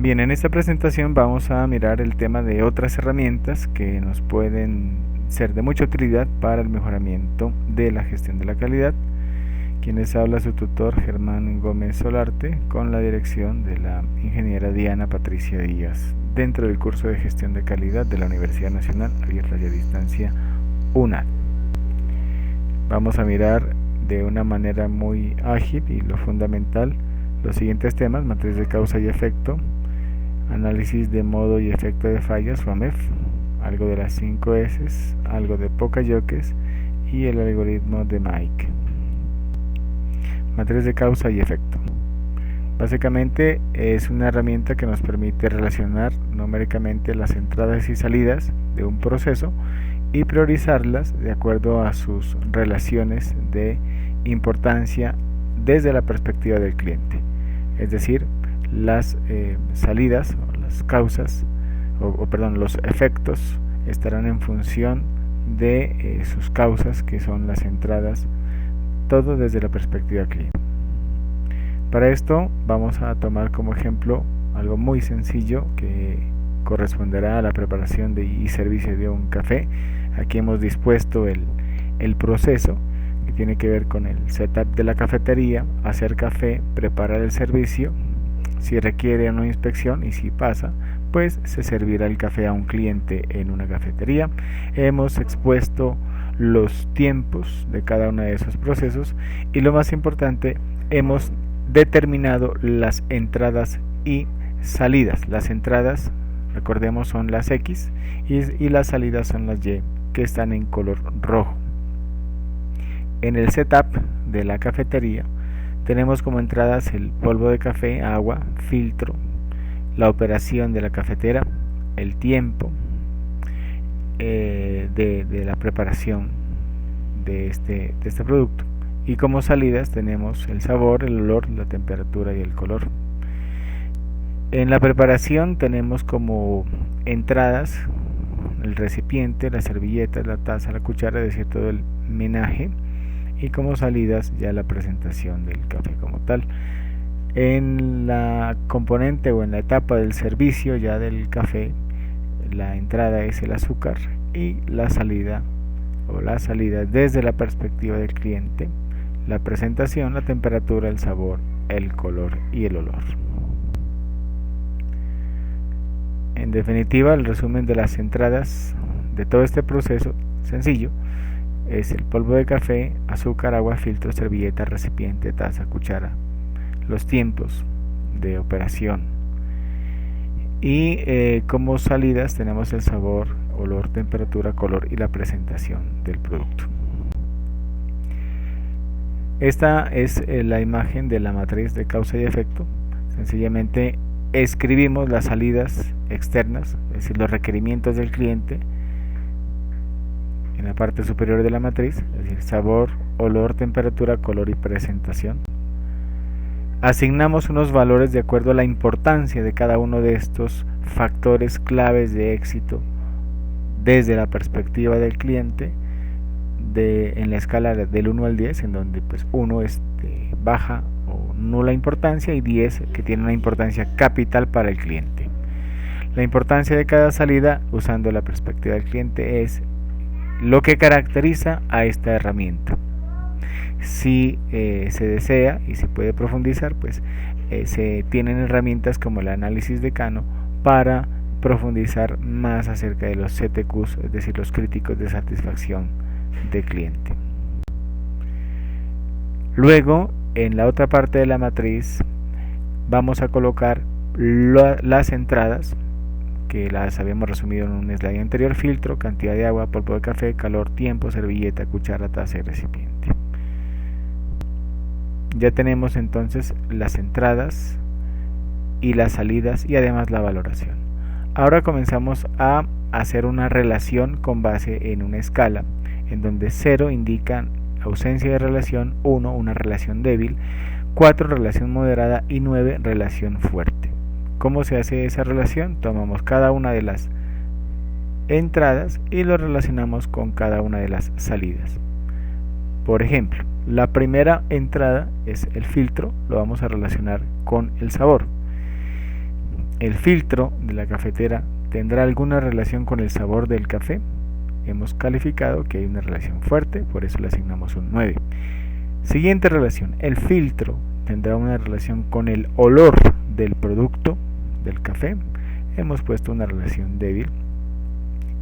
Bien, en esta presentación vamos a mirar el tema de otras herramientas que nos pueden ser de mucha utilidad para el mejoramiento de la gestión de la calidad. Quienes habla su tutor Germán Gómez Solarte, con la dirección de la ingeniera Diana Patricia Díaz, dentro del curso de gestión de calidad de la Universidad Nacional Abierta y a Distancia UNAD. Vamos a mirar de una manera muy ágil y lo fundamental los siguientes temas: matriz de causa y efecto, análisis de modo y efecto de fallas o AMEF, algo de las 5 S, algo de Pokayokes y el algoritmo de Mike. Matriz de causa y efecto. Básicamente es una herramienta que nos permite relacionar numéricamente las entradas y salidas de un proceso y priorizarlas de acuerdo a sus relaciones de importancia desde la perspectiva del cliente. Es decir, las salidas o las causas los efectos estarán en función de sus causas, que son las entradas, todo desde la perspectiva cliente. Para esto vamos a tomar como ejemplo algo muy sencillo que corresponderá a la preparación y servicio de un café. Aquí hemos dispuesto el proceso que tiene que ver con el setup de la cafetería, hacer café, preparar el servicio. Si requiere una inspección y si pasa, pues se servirá el café a un cliente en una cafetería. Hemos expuesto los tiempos de cada uno de esos procesos y lo más importante, hemos determinado las entradas y salidas. Las entradas, recordemos, son las X y las salidas son las Y, que están en color rojo. En el setup de la cafetería tenemos como entradas el polvo de café, agua, filtro, la operación de la cafetera, el tiempo de la preparación de este producto. Y como salidas tenemos el sabor, el olor, la temperatura y el color. En la preparación tenemos como entradas el recipiente, la servilleta, la taza, la cuchara, es decir, todo el menaje. Y como salidas ya la presentación del café como tal. En la componente o en la etapa del servicio ya del café, la entrada es el azúcar y la salida desde la perspectiva del cliente, la presentación, la temperatura, el sabor, el color y el olor. En definitiva, el resumen de las entradas de todo este proceso sencillo es el polvo de café, azúcar, agua, filtro, servilleta, recipiente, taza, cuchara, los tiempos de operación. Y como salidas tenemos el sabor, olor, temperatura, color y la presentación del producto. Esta es la imagen de la matriz de causa y efecto. Sencillamente escribimos las salidas externas, es decir, los requerimientos del cliente, en la parte superior de la matriz, es decir, sabor, olor, temperatura, color y presentación. Asignamos unos valores de acuerdo a la importancia de cada uno de estos factores claves de éxito desde la perspectiva del cliente, en la escala del 1 al 10, en donde pues 1 es de baja o nula importancia y 10 que tiene una importancia capital para el cliente. La importancia de cada salida usando la perspectiva del cliente es lo que caracteriza a esta herramienta. Si se desea y se puede profundizar, pues se tienen herramientas como el análisis de Kano para profundizar más acerca de los CTQs, es decir, los críticos de satisfacción del cliente. Luego, en la otra parte de la matriz, vamos a colocar las entradas, que las habíamos resumido en un slide anterior: filtro, cantidad de agua, polvo de café, calor, tiempo, servilleta, cuchara, taza y recipiente. Ya tenemos entonces las entradas y las salidas y además la valoración. Ahora comenzamos a hacer una relación con base en una escala, en donde 0 indica ausencia de relación, 1 una relación débil, 4 relación moderada y 9 relación fuerte. ¿Cómo se hace esa relación? Tomamos cada una de las entradas y lo relacionamos con cada una de las salidas. Por ejemplo, la primera entrada es el filtro, lo vamos a relacionar con el sabor. El filtro de la cafetera tendrá alguna relación con el sabor del café. Hemos calificado que hay una relación fuerte, por eso le asignamos un 9. Siguiente relación, el filtro tendrá una relación con el olor del producto del café. Hemos puesto una relación débil.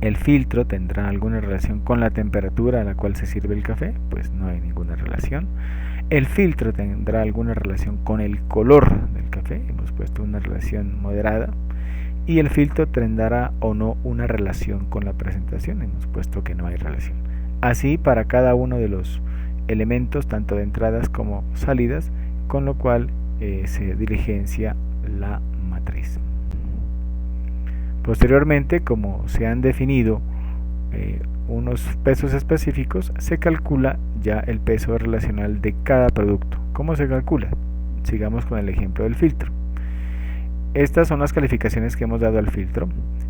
El filtro tendrá alguna relación con la temperatura a la cual se sirve el café, pues no hay ninguna relación. El filtro tendrá alguna relación con el color del café, hemos puesto una relación moderada. Y el filtro tendrá o no una relación con la presentación, hemos puesto que no hay relación. Así para cada uno de los elementos, tanto de entradas como salidas, con lo cual se diligencia la matriz. Posteriormente, como se han definido unos pesos específicos, se calcula ya el peso relacional de cada producto. ¿Cómo se calcula? Sigamos con el ejemplo del filtro. Estas son las calificaciones que hemos dado al filtro.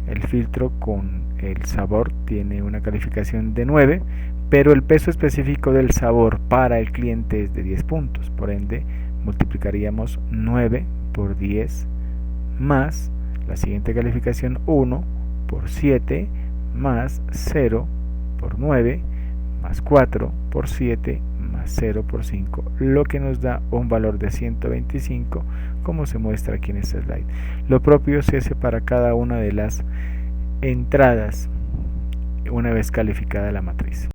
El filtro con el sabor tiene una calificación de 9, pero el peso específico del sabor para el cliente es de 10 puntos. Por ende, multiplicaríamos 9 por 10 más la siguiente calificación, 1 por 7 más 0 por 9 más 4 por 7 más 0 por 5, lo que nos da un valor de 125, como se muestra aquí en este slide. Lo propio se hace para cada una de las entradas una vez calificada la matriz.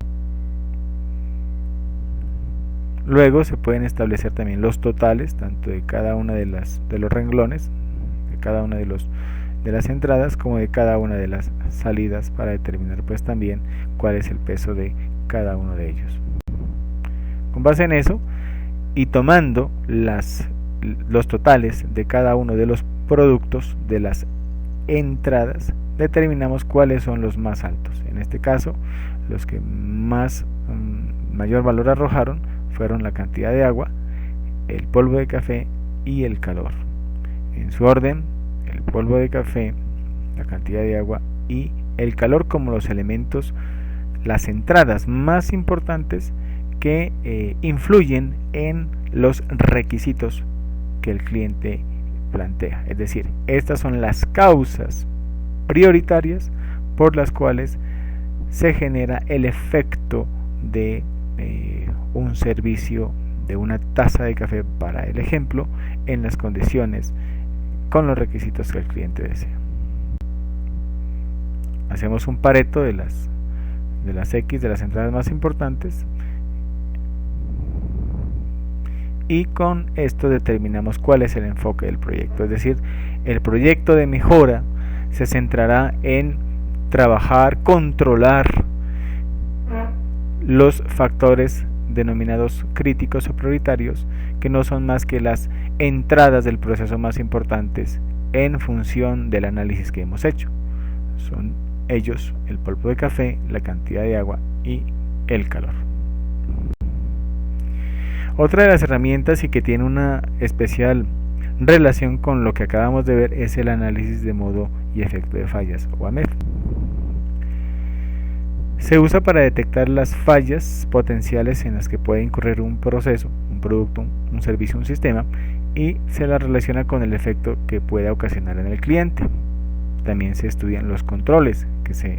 Luego se pueden establecer también los totales, tanto de cada una de los renglones, de cada una de las entradas, como de cada una de las salidas, para determinar pues también cuál es el peso de cada uno de ellos. Con base en eso y tomando los totales de cada uno de los productos de las entradas, determinamos cuáles son los más altos. En este caso, los que mayor valor arrojaron fueron la cantidad de agua, el polvo de café y el calor. En su orden, el polvo de café, la cantidad de agua y el calor como los elementos, las entradas más importantes que influyen en los requisitos que el cliente plantea. Es decir, estas son las causas prioritarias por las cuales se genera el efecto de un servicio de una taza de café, para el ejemplo, en las condiciones con los requisitos que el cliente desea. Hacemos un pareto de las X, de las entradas más importantes, y con esto determinamos cuál es el enfoque del proyecto. Es decir, el proyecto de mejora se centrará en trabajar, controlar los factores denominados críticos o prioritarios, que no son más que las entradas del proceso más importantes en función del análisis que hemos hecho. Son ellos el polvo de café, la cantidad de agua y el calor. Otra de las herramientas, y que tiene una especial relación con lo que acabamos de ver, es el análisis de modo y efecto de fallas, o AMEF. Se usa para detectar las fallas potenciales en las que puede incurrir un proceso, un producto, un servicio, un sistema, y se la relaciona con el efecto que pueda ocasionar en el cliente. También se estudian los controles que se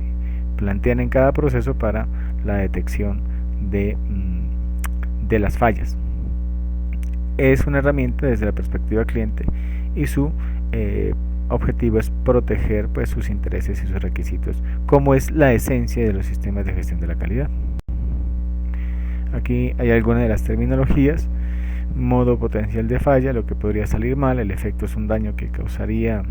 plantean en cada proceso para la detección de las fallas. Es una herramienta desde la perspectiva cliente, y su objetivo es proteger pues sus intereses y sus requisitos, como es la esencia de los sistemas de gestión de la calidad. Aquí hay algunas de las terminologías. Modo potencial de falla, lo que podría salir mal. El efecto es un daño que causaría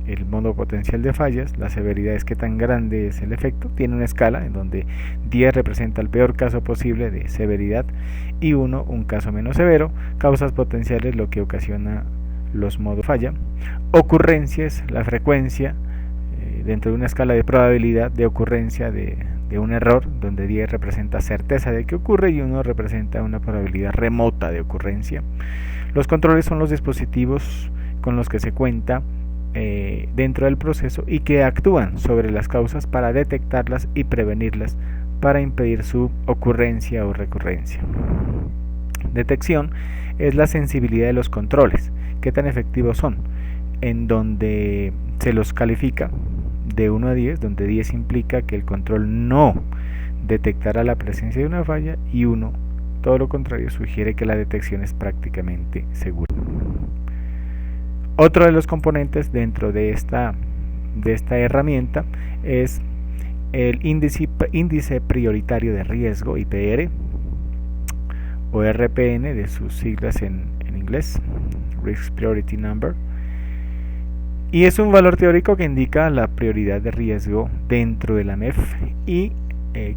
el modo potencial de fallas. La severidad es qué tan grande es el efecto. Tiene una escala en donde 10 representa el peor caso posible de severidad y 1 un caso menos severo. Causas potenciales, lo que ocasiona los modos falla. Ocurrencias, la frecuencia dentro de una escala de probabilidad de ocurrencia de un error, donde 10 representa certeza de que ocurre y 1 representa una probabilidad remota de ocurrencia. Los controles son los dispositivos con los que se cuenta dentro del proceso y que actúan sobre las causas para detectarlas y prevenirlas, para impedir su ocurrencia o recurrencia. Detección es la sensibilidad de los controles, qué tan efectivos son. en donde se los califica de 1 a 10, donde 10 implica que el control no detectará la presencia de una falla y 1, todo lo contrario, sugiere que la detección es prácticamente segura. Otro de los componentes dentro de esta herramienta es el índice prioritario de riesgo, IPR, o RPN de sus siglas en inglés, Risk Priority Number, y es un valor teórico que indica la prioridad de riesgo dentro de la MEF y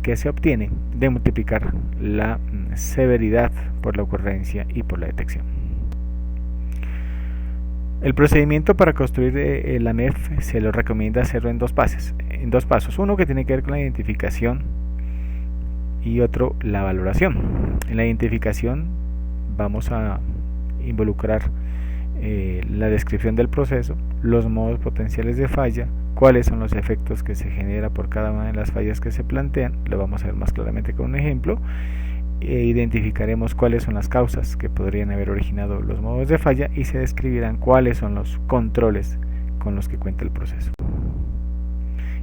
que se obtiene de multiplicar la severidad por la ocurrencia y por la detección. El procedimiento para construir la MEF se lo recomienda hacerlo en dos pasos. Uno que tiene que ver con la identificación y otro la valoración. En la identificación vamos a involucrar la descripción del proceso, los modos potenciales de falla, cuáles son los efectos que se genera por cada una de las fallas que se plantean, lo vamos a ver más claramente con un ejemplo, identificaremos cuáles son las causas que podrían haber originado los modos de falla y se describirán cuáles son los controles con los que cuenta el proceso.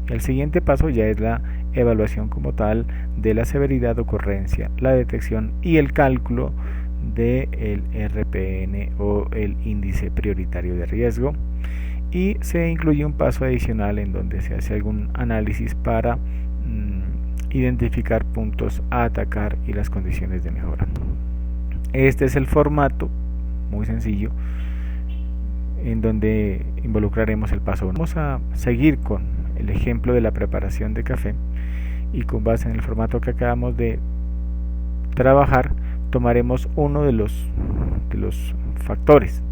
El siguiente paso ya es la evaluación como tal de la severidad, ocurrencia, la detección y el cálculo del RPN o el índice prioritario de riesgo, y se incluye un paso adicional en donde se hace algún análisis para identificar puntos a atacar y las condiciones de mejora. Este es el formato muy sencillo en donde involucraremos el paso 1. Vamos a seguir con el ejemplo de la preparación de café y con base en el formato que acabamos de trabajar tomaremos uno de los factores.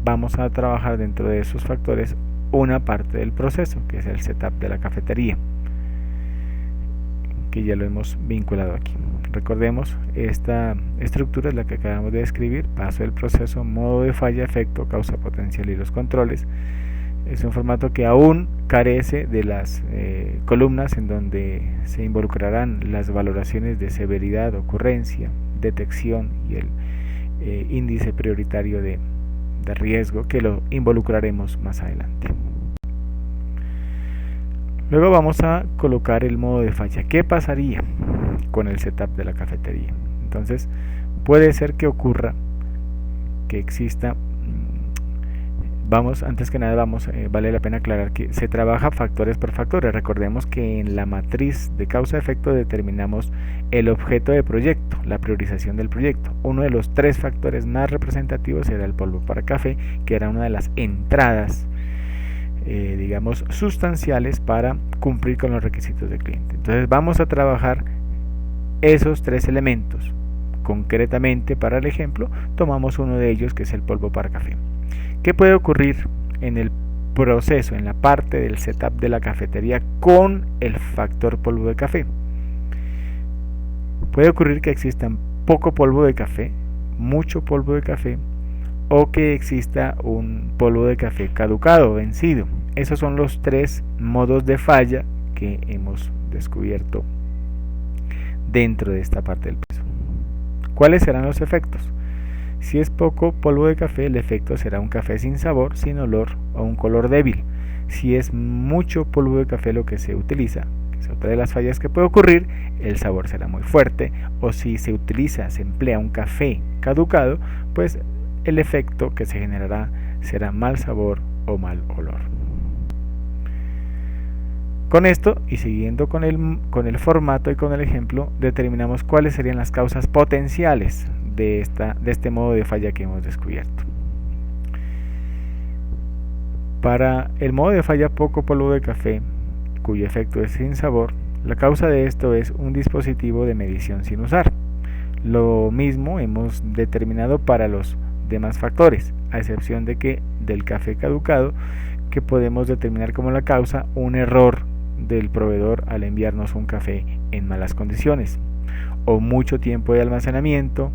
Vamos a trabajar dentro de esos factores una parte del proceso, que es el setup de la cafetería, que ya lo hemos vinculado aquí. Recordemos, esta estructura es la que acabamos de describir: paso del proceso, modo de falla, efecto, causa potencial y los controles. Es un formato que aún carece de las columnas en donde se involucrarán las valoraciones de severidad, ocurrencia, detección y el índice prioritario de riesgo, que lo involucraremos más adelante. Luego vamos a colocar el modo de falla. ¿Qué pasaría con el setup de la cafetería? Entonces, puede ser que ocurra que exista, antes que nada vale la pena aclarar que se trabaja factores por factores. Recordemos que en la matriz de causa-efecto determinamos el objeto de proyecto, la priorización del proyecto. Uno de los 3 factores más representativos era el polvo para café, que era una de las entradas digamos sustanciales para cumplir con los requisitos del cliente. Entonces vamos a trabajar esos 3 elementos. Concretamente, para el ejemplo, tomamos uno de ellos, que es el polvo para café. ¿Qué puede ocurrir en el proceso, en la parte del setup de la cafetería con el factor polvo de café? Puede ocurrir que exista poco polvo de café, mucho polvo de café, o que exista un polvo de café caducado, vencido. Esos son los 3 modos de falla que hemos descubierto dentro de esta parte del proceso. ¿Cuáles serán los efectos? Si es poco polvo de café, el efecto será un café sin sabor, sin olor o un color débil. Si es mucho polvo de café lo que se utiliza, que es otra de las fallas que puede ocurrir, el sabor será muy fuerte. O si se emplea un café caducado, pues el efecto que se generará será mal sabor o mal olor. Con esto, y siguiendo con el formato y con el ejemplo, determinamos cuáles serían las causas potenciales de este modo de falla que hemos descubierto. Para el modo de falla poco polvo de café, cuyo efecto es sin sabor, la causa de esto es un dispositivo de medición sin usar. Lo mismo hemos determinado para los demás factores, a excepción de que del café caducado, que podemos determinar como la causa un error del proveedor al enviarnos un café en malas condiciones, o mucho tiempo de almacenamiento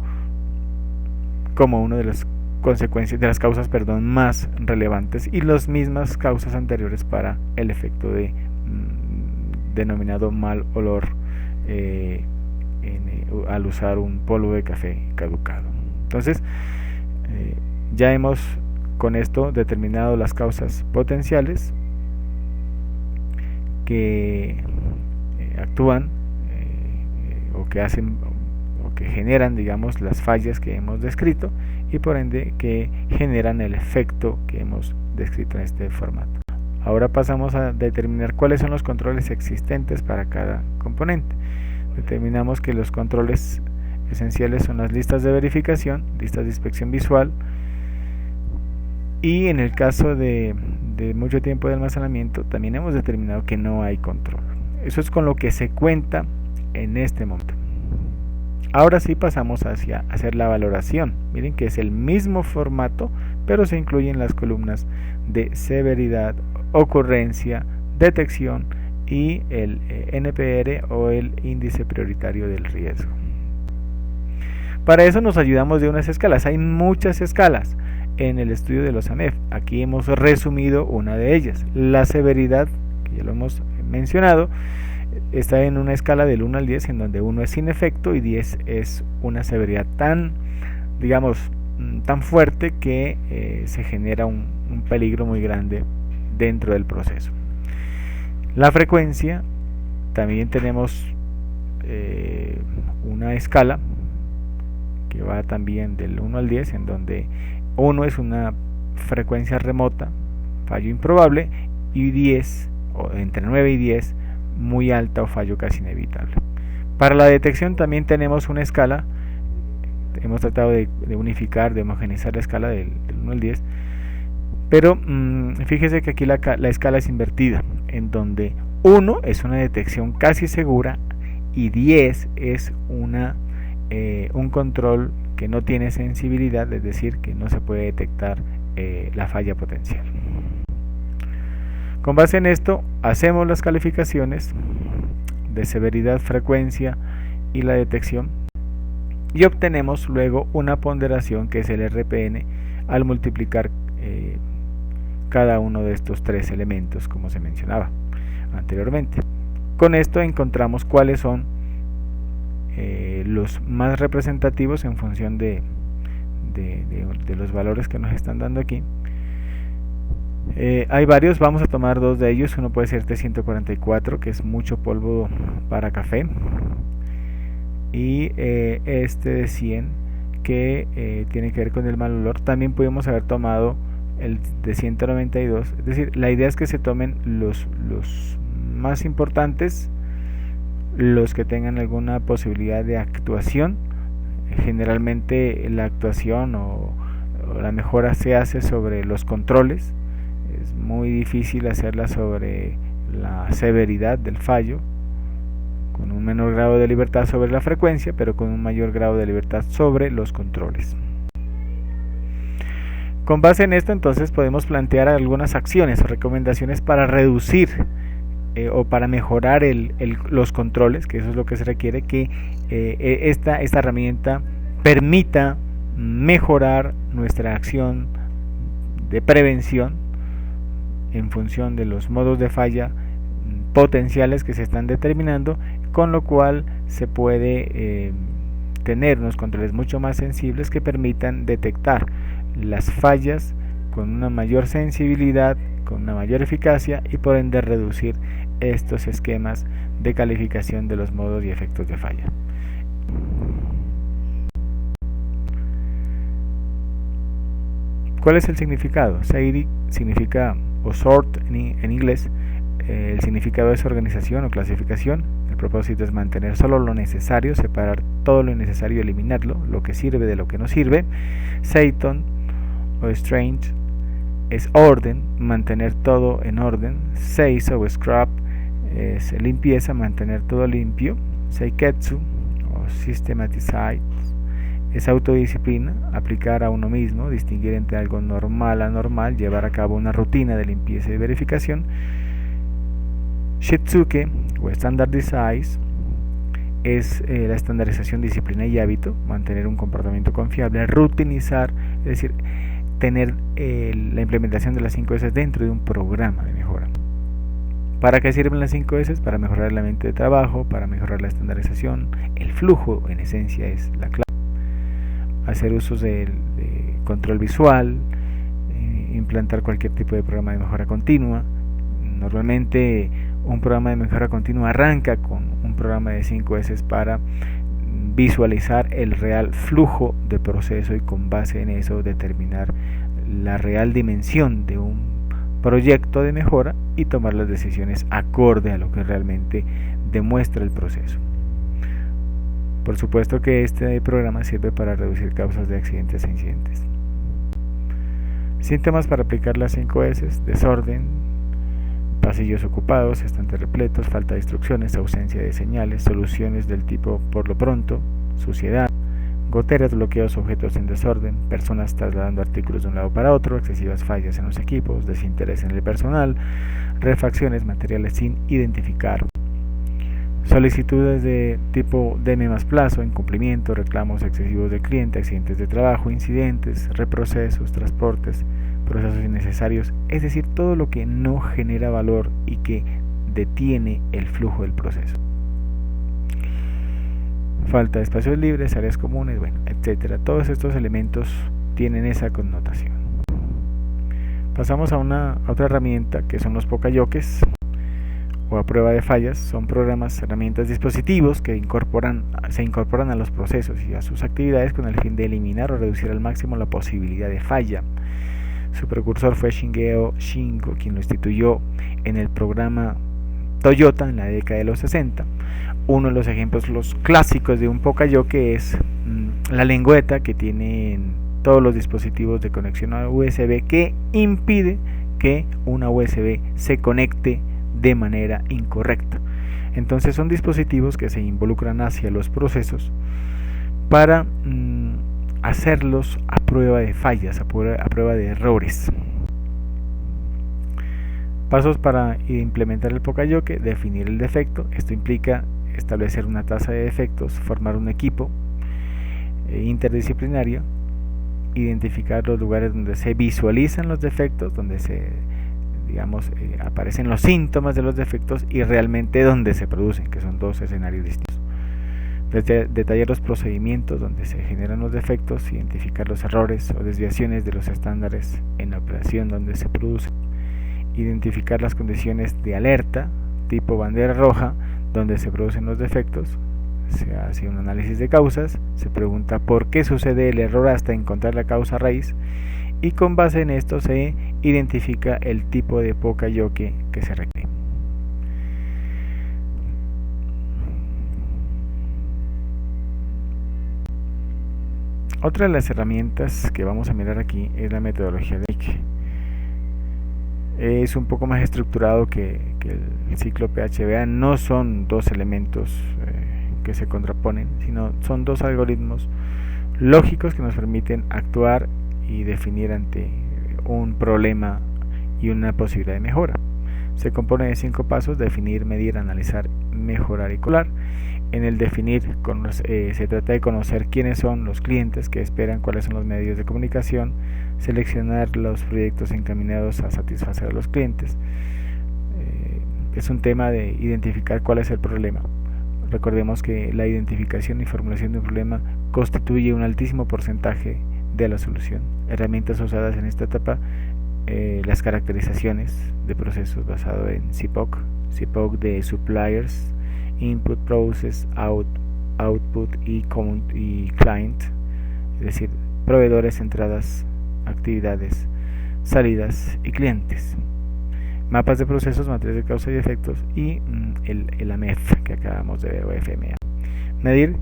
como una de las consecuencias, de las causas más relevantes, y las mismas causas anteriores para el efecto denominado mal olor al usar un polvo de café caducado. Entonces ya hemos con esto determinado las causas potenciales que actúan o que hacen o que generan, digamos, las fallas que hemos descrito y por ende que generan el efecto que hemos descrito en este formato. Ahora pasamos a determinar cuáles son los controles existentes para cada componente. Determinamos que los controles esenciales son las listas de verificación, listas de inspección visual, y en el caso de mucho tiempo de almacenamiento también hemos determinado que no hay control. Eso es con lo que se cuenta en este momento. Ahora sí pasamos hacia hacer la valoración. Miren que es el mismo formato, pero se incluyen las columnas de severidad, ocurrencia, detección y el NPR o el índice prioritario del riesgo. Para eso nos ayudamos de unas escalas. Hay muchas escalas en el estudio de los AMEF. Aquí hemos resumido una de ellas. La severidad, que ya lo hemos mencionado, está en una escala del 1 al 10, en donde 1 es sin efecto y 10 es una severidad tan, digamos, tan fuerte que se genera un peligro muy grande dentro del proceso. La frecuencia, también tenemos una escala que va también del 1 al 10, en donde 1 es una frecuencia remota, fallo improbable, y 10, o entre 9 y 10, muy alta o fallo casi inevitable. Para la detección también tenemos una escala, hemos tratado de unificar, de homogeneizar la escala del 1 al 10, pero fíjese que aquí la escala es invertida, en donde 1 es una detección casi segura y 10 es un control que no tiene sensibilidad, es decir, que no se puede detectar la falla potencial. Con base en esto, hacemos las calificaciones de severidad, frecuencia y la detección y obtenemos luego una ponderación que es el RPN al multiplicar cada uno de estos tres elementos, como se mencionaba anteriormente. Con esto encontramos cuáles son los más representativos en función de los valores que nos están dando aquí. Hay varios, vamos a tomar dos de ellos. Uno puede ser T144, que es mucho polvo para café, y este de 100, que tiene que ver con el mal olor. También pudimos haber tomado el de 192, es decir, la idea es que se tomen los más importantes, los que tengan alguna posibilidad de actuación. Generalmente la actuación o la mejora se hace sobre los controles. Es muy difícil hacerla sobre la severidad del fallo, con un menor grado de libertad sobre la frecuencia, pero con un mayor grado de libertad sobre los controles. Con base en esto, entonces, podemos plantear algunas acciones o recomendaciones para reducir o para mejorar los controles, que eso es lo que se requiere, que esta herramienta permita mejorar nuestra acción de prevención en función de los modos de falla potenciales que se están determinando, con lo cual se puede tener unos controles mucho más sensibles que permitan detectar las fallas con una mayor sensibilidad, con una mayor eficacia y por ende reducir estos esquemas de calificación de los modos y efectos de falla. ¿Cuál es el significado? SAIDI significa, o SORT en inglés, el significado es organización o clasificación. El propósito es mantener solo lo necesario, separar todo lo innecesario y eliminarlo, lo que sirve de lo que no sirve. SAITON o Strange es orden, mantener todo en orden. Seiso o Scrub es limpieza, mantener todo limpio. Seiketsu o Systematize es autodisciplina, aplicar a uno mismo, distinguir entre algo normal a anormal, llevar a cabo una rutina de limpieza y verificación. Shitsuke o Standardize es la estandarización, disciplina y hábito, mantener un comportamiento confiable. Rutinizar, es decir, tener la implementación de las 5 S dentro de un programa de mejora. ¿Para qué sirven las 5 S? Para mejorar el ambiente de trabajo, para mejorar la estandarización, el flujo en esencia es la clave. Hacer usos de control visual, implantar cualquier tipo de programa de mejora continua. Normalmente un programa de mejora continua arranca con un programa de 5S para visualizar el real flujo de proceso y con base en eso determinar la real dimensión de un proyecto de mejora y tomar las decisiones acorde a lo que realmente demuestra el proceso. Por supuesto que este programa sirve para reducir causas de accidentes e incidentes. Síntomas para aplicar las 5S: desorden, pasillos ocupados, estantes repletos, falta de instrucciones, ausencia de señales, soluciones del tipo por lo pronto, suciedad, goteras, bloqueos, objetos en desorden, personas trasladando artículos de un lado para otro, excesivas fallas en los equipos, desinterés en el personal, refacciones, materiales sin identificar, solicitudes de tipo DM más plazo, incumplimiento, reclamos excesivos del cliente, accidentes de trabajo, incidentes, reprocesos, transportes, procesos innecesarios, es decir, todo lo que no genera valor y que detiene el flujo del proceso. Falta de espacios libres, áreas comunes, bueno, etcétera. Todos estos elementos tienen esa connotación. Pasamos a otra herramienta que son los pokayokes o a prueba de fallas. Son programas, herramientas, dispositivos que se incorporan a los procesos y a sus actividades con el fin de eliminar o reducir al máximo la posibilidad de falla. Su precursor fue Shigeo Shingo, quien lo instituyó en el programa Toyota en la década de los 60. Uno de los ejemplos los clásicos de un pokayoke es la lengüeta que tienen todos los dispositivos de conexión a USB que impide que una USB se conecte de manera incorrecta. Entonces son dispositivos que se involucran hacia los procesos para hacerlos a prueba de fallas, a prueba de errores. Pasos para implementar el pokayoke: definir el defecto. Esto implica establecer una tasa de defectos, formar un equipo interdisciplinario, identificar los lugares donde se visualizan los defectos, donde aparecen los síntomas de los defectos y realmente donde se producen, que son dos escenarios distintos. Detallar los procedimientos donde se generan los defectos, identificar los errores o desviaciones de los estándares en la operación donde se producen, identificar las condiciones de alerta tipo bandera roja donde se producen los defectos. Se hace un análisis de causas, se pregunta por qué sucede el error hasta encontrar la causa raíz y con base en esto se identifica el tipo de pokayoke que se requiere. Otra de las herramientas que vamos a mirar aquí es la metodología de Ike. Es un poco más estructurado que el ciclo PHBA. No son dos elementos que se contraponen, sino son dos algoritmos lógicos que nos permiten actuar y definir ante un problema y una posibilidad de mejora. Se compone de 5 pasos: definir, medir, analizar, mejorar y colar. En el definir se trata de conocer quiénes son los clientes que esperan, cuáles son los medios de comunicación, seleccionar los proyectos encaminados a satisfacer a los clientes. Es un tema de identificar cuál es el problema. Recordemos que la identificación y formulación de un problema constituye un altísimo porcentaje de la solución. Herramientas usadas en esta etapa: las caracterizaciones de procesos basado en CPOC de suppliers, input, process, output y client, es decir, proveedores, entradas, actividades, salidas y clientes. Mapas de procesos, matriz de causa y efectos y el AMEF que acabamos de ver, o FMA. Medir: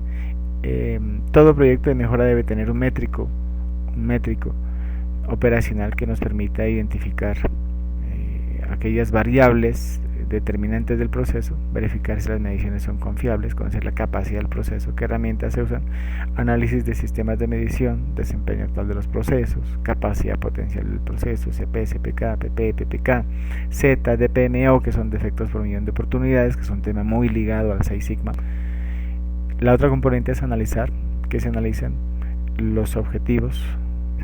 todo proyecto de mejora debe tener un métrico operacional que nos permita identificar aquellas variables determinantes del proceso, verificar si las mediciones son confiables, conocer la capacidad del proceso, qué herramientas se usan, análisis de sistemas de medición, desempeño actual de los procesos, capacidad potencial del proceso, CP, CPK, PP, PPK, Z, DPMO, que son defectos por millón de oportunidades, que es un tema muy ligado al 6 Sigma. La otra componente es analizar, que se analizan los objetivos,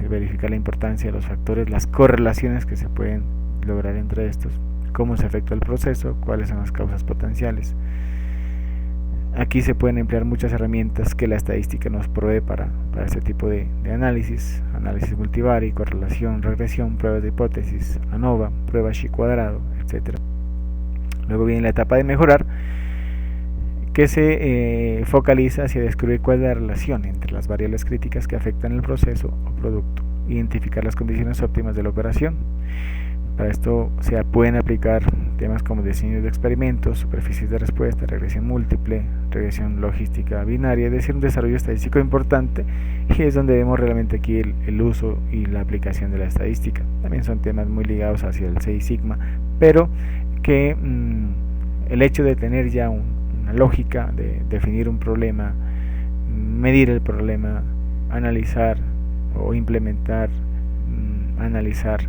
se verifica la importancia de los factores, las correlaciones que se pueden lograr entre estos, cómo se afecta el proceso, cuáles son las causas potenciales. Aquí se pueden emplear muchas herramientas que la estadística nos provee para este tipo de análisis: análisis multivariate, correlación, regresión, pruebas de hipótesis, ANOVA, prueba Chi cuadrado, etc. Luego viene la etapa de mejorar, que se focaliza hacia descubrir cuál es la relación entre las variables críticas que afectan el proceso o producto, identificar las condiciones óptimas de la operación. Para esto se pueden aplicar temas como diseño de experimentos, superficies de respuesta, regresión múltiple, regresión logística binaria, es decir, un desarrollo estadístico importante, y es donde vemos realmente aquí el uso y la aplicación de la estadística. También son temas muy ligados hacia el Seis Sigma, pero que el hecho de tener ya una lógica, de definir un problema, medir el problema, analizar o implementar, analizar,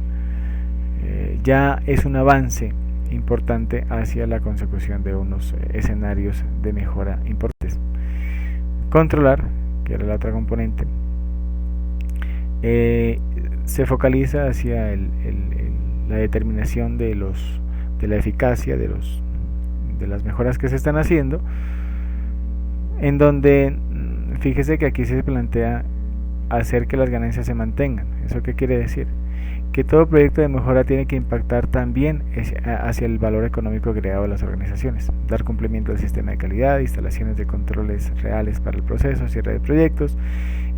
ya es un avance importante hacia la consecución de unos escenarios de mejora importantes. Controlar, que era la otra componente, se focaliza hacia la determinación de la eficacia de las mejoras que se están haciendo, en donde fíjese que aquí se plantea hacer que las ganancias se mantengan. ¿Eso qué quiere decir? Que todo proyecto de mejora tiene que impactar también hacia el valor económico agregado a las organizaciones, dar cumplimiento al sistema de calidad, instalaciones de controles reales para el proceso, cierre de proyectos.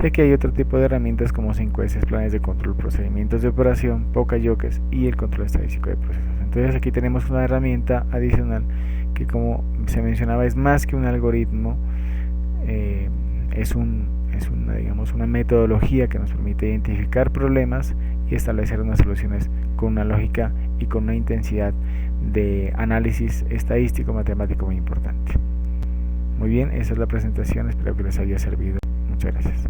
Y aquí hay otro tipo de herramientas como 5S, planes de control, procedimientos de operación, POCA-YOCAS y el control estadístico de procesos. Entonces aquí tenemos una herramienta adicional que, como se mencionaba, es más que un algoritmo, es una metodología que nos permite identificar problemas y establecer unas soluciones con una lógica y con una intensidad de análisis estadístico matemático muy importante. Muy bien, esa es la presentación, espero que les haya servido. Muchas gracias.